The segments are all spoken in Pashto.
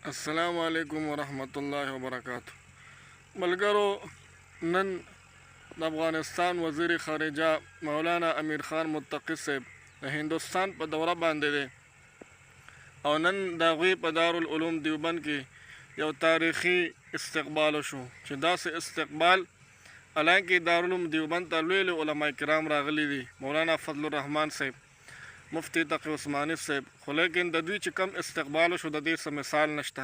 السلام علیکم ورحمت الله وبرکاتہ. ملګرو، نن د افغانستان وزیر خارجه مولانا امیر خان متقي صاحب د هندوستان په دوره باندې دی او نن د هغوی په دارالعلوم دیوبند کې یو تاریخي استقبال وشو چې داسې استقبال حالانکه دارالعلوم دیوبند ته لوی لوی علما کرام راغلي دي، مولانا فضل الرحمن صاحب، مفتی تقی عثماني صاحب، خو لیکن د دوی چې کم استقبال وشو د دې څه مثال نشته.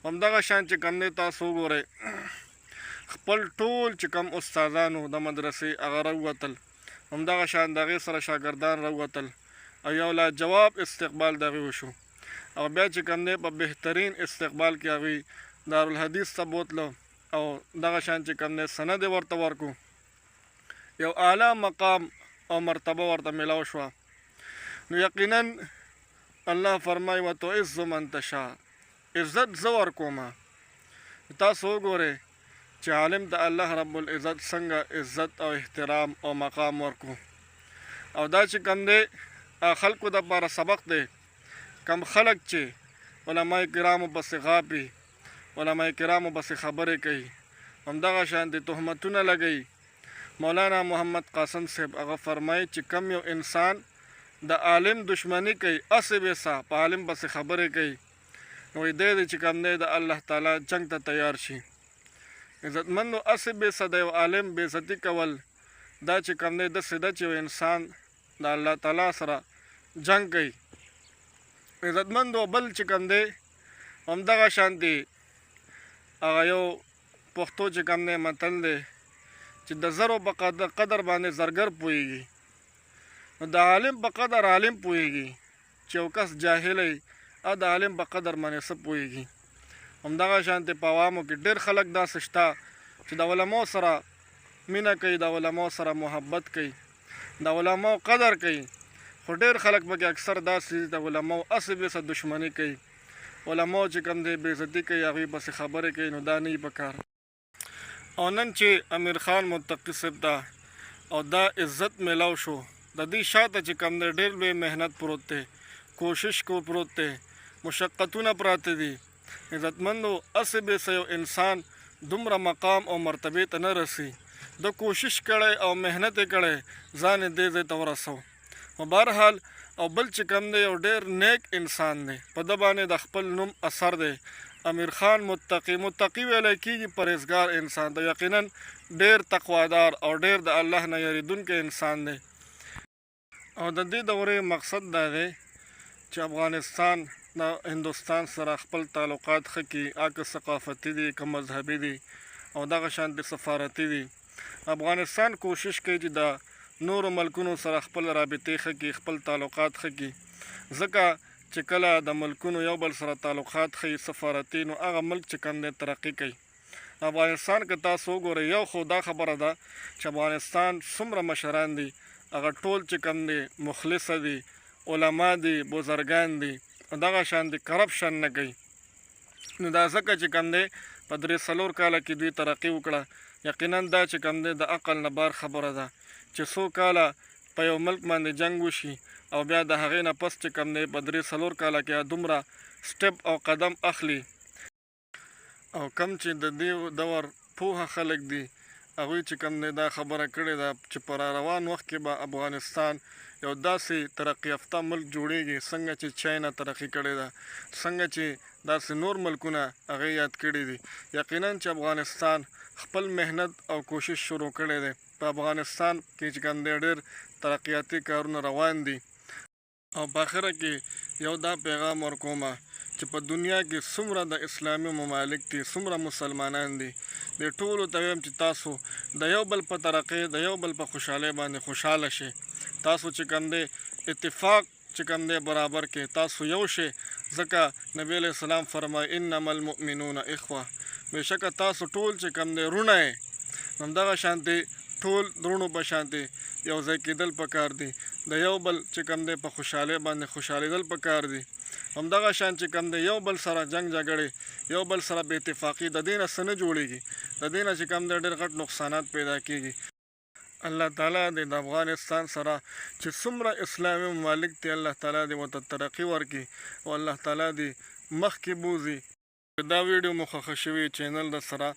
همدغه شان چې کم دی تاسو وګورئ خپل ټول چې کم استادانو د مدرسې هغه راووتل، همدغه شان د هغې سره شاګردان راووتل او یو لاجواب استقبال د هغوی وشو. او بیا چې کم دی په بهترین استقبال کې هغوی دارالحدیث ته بوتلو او دغه شان چې کم دی سند یې ورته ورکو، یو اعلی مقام او مرتبه ورته میلاو شوه. نو یقینا الله فرمایي وتعز من تشاء، عزت زه ورکومه. تاسو وګورئ چې عالم ته الله رب العزت څنګه عزت او احترام او مقام ورکو. او دا چې کم دی خلکو دپاره سبق دی. کم خلک چې علما کرامو پسې غاپي، علما کرامو پسې خبرې کوي، همدغه شانتې تهمتونه لګوي. مولانا محمد قاسم صاحب هغه فرمایي چې کم یو انسان د عالم دشمنی کوي، اسې بیسا په عالم پسې خبرې کوي، نو دی دی چې کم دی د الله تعالی جنګ ته تیار شي. عزتمندو اسې بیسا د یو عالم بېعزتي کول دا چې کم دی داسې ده چې یو انسان د الله تعالی سره جنګ کوي. عزتمندو بل چې کم دی همدغه شانتې هغه یو پښتو چې کم دی متل دی چې د زرو په قدر باندې زرګر پوهېږي، نو د عالم په قدر عالم پوهېږي. چې یو کس جاهلی د عالم په قدر باندې څه پوهېږي. همدغه شانتې په عوامو کې ډېر خلک داسې شته چې د علماو سره مینه کوي، د علماو سره محبت کوي، د علماو قدر کوي، خو ډېر خلک پکې اکثر داسې د علماو اسې بیسه دشمني کوي، علماو چې کوم دی بېعزتي کوي، هغوی پسې خبرې کوي، نو دا نه وي پکار. او نن چې امیر خان متقي صاحب ته او دا عزت میلاو شو، د دې شاته چې کم دی ډېر لوی محنت پروت دی، کوشش کو پروت دی، مشقتونه پراته دي. عزتمندو اسې بیسه یو انسان دومره مقام او مرتبې ته نه رسي، د کوشش کړی او محنت یې کړی ځان یې دې ځای ته ورسو. نو بهرحال او بل چې کم دی یو ډېر نیک انسان دی، په ده باندې د خپل نوم اثر دی. امیر خان متقي ویلی کېږي پرهیزګار انسان دی، یقینا ډېر تقوادار او ډېر د الله نه یریدونکی انسان دی. او د دې دورې مقصد دا دی چې افغانستان د هندوستان سره خپل تعلقات ښه کړي، که ثقافتي دي که مذهبي دي او دغه شانتې سفارتي دي. افغانستان کوشش کوي چې د نورو ملکونو سره خپل رابطې ښه کړي، خپل تعلقات ښه کړي، ځکه چې کله د ملکونو یو بل سره تعلقات ښیي سفارتي، نو هغه ملک چې کوم دی ترقي کوي. افغانستان که تاسو وګورئ یو خو دا خبره ده چې افغانستان څومره مشران دي هغه ټول چې کوم دی مخلصه دي، علما دي، بزرګان دي، دغه شانتې کرپشن نه کوي. نو دا ځکه چې کوم دی په 3-4 کاله کې دوی ترقي وکړه. یقینا دا چې کوم دی د عقل نه بار خبره ده چې څو کاله په یو ملک باندې جنګ وشي او بیا د هغې نه پس چې کوم دی په 3-4 کاله کې دومره سټپ او قدم اخلي. او کم چې د دې دور پوهه خلک دي هغوی چې کوم دی دا خبره کړې ده چې په روان وخت کې به افغانستان یو داسې ترقي یافته ملک جوړیږي څنګه چې چاینا ترقي کړې ده، څنګه چې داسې نور ملکونه هغې یاد کړي دي. یقینا چې افغانستان خپل محنت او کوشش شروع کړی دی. په افغانستان کې چې کوم دی ډېر ترقیاتي کارونه روان دي. او په آخره کې یو دا پیغام ورکومه چې په دنیا کې څومره د اسلامي ممالک دي، څومره مسلمانان دي، د ټولو ته وایم چې تاسو د یو بل په ترقۍ د یو بل په خوشحالۍ باندې خوشحاله شئ. تاسو چې کوم دی اتفاق چې کوم دی برابر کې تاسو یو شئ، ځکه نبی علیه السلام فرمایي انما المؤمنون اخوه، بېشکه تاسو ټول چې کوم دی رونه یې، همدغه شانتې ټول درونو په شانتې یو ځای کېدل پکار دي، د یو بل چې کوم دی په خوشحالۍ باندې خوشحالېدل پکار دي. همدغه شان چې کوم دی یو بل سره جنګ جګړې، یو بل سره بې اتفاقي، د دې نه څه نه جوړېږي، د دې نه چې کوم دی ډېر غټ نقصانات پیدا کېږي. الله تعالی دې د افغانستان سره چې څومره اسلامي ممالک دي الله تعالی دې ورته ترقي ورکړي او الله تعالی دې مخکې بوځي. دا ویډیو مو خوښه شوې چینل د سره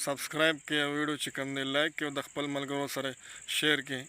سبسکرایب کړئ او ویډیو چې کوم دی لایک کړئ او د خپل ملګرو سره شیر کړئ.